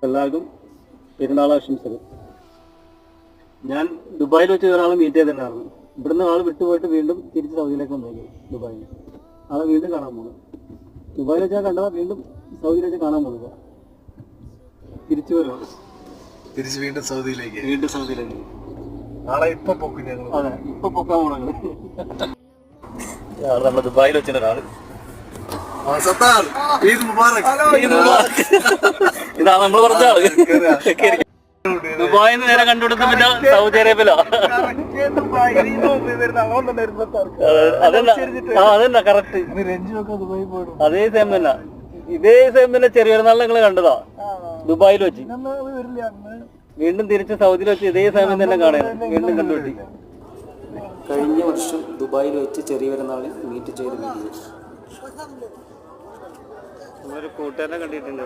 എല്ലാവർക്കും പെരുന്നാൾ ആശംസകൾ. ഞാൻ ദുബായിൽ വെച്ച് ഒരാളെ മീറ്റ് ചെയ്തിട്ടുണ്ടായിരുന്നു. ഇവിടുന്ന് ആൾ വിട്ടുപോയിട്ട് വീണ്ടും തിരിച്ച് സൗദിയിലേക്ക് വന്നേക്കും. ദുബായിൽ ആളെ വീണ്ടും കാണാൻ പോകുന്നത്. ദുബായിൽ വെച്ചാൽ കണ്ടതാ, വീണ്ടും സൗദിയിൽ വെച്ച് കാണാൻ പോകുന്നത്. തിരിച്ചു വരുമോ? തിരിച്ച് വീണ്ടും സൗദിയിലേക്ക്. നാളെ ഇപ്പൊ പൊക്കും ഞങ്ങൾ. അതെ, ഇപ്പൊ പൊക്കാൻ പോണത് നമ്മുടെ ദുബായിൽ വെച്ചിട്ട് ഒരാള്. ഇതാ നമ്മൾ പറഞ്ഞ ആള്. ദുബായിൽ നിന്ന് നേരെ കണ്ടുപിടുത്ത പിന്നെ സൗദി അറേബ്യയിലോ. അതല്ല കറക്റ്റ്. അതേ സെയിം തന്നെ, ഇതേ സെയിം തന്നെ. ചെറിയൊരുനാൾ നിങ്ങൾ കണ്ടതാ ദുബായിൽ വെച്ച്. വീണ്ടും തിരിച്ച് സൗദിയിൽ വെച്ച് ഇതേ സമയം തന്നെ കാണാൻ വീണ്ടും കണ്ടുപിട്ടി. കഴിഞ്ഞ വർഷം ദുബായിൽ വെച്ച് ചെറിയ പെരുന്നാളിൽ മീറ്റ് ചെയ്ത വീഡിയോ. നമ്മളൊരു കൂട്ടുകാരനെ കണ്ടിട്ടുണ്ട്.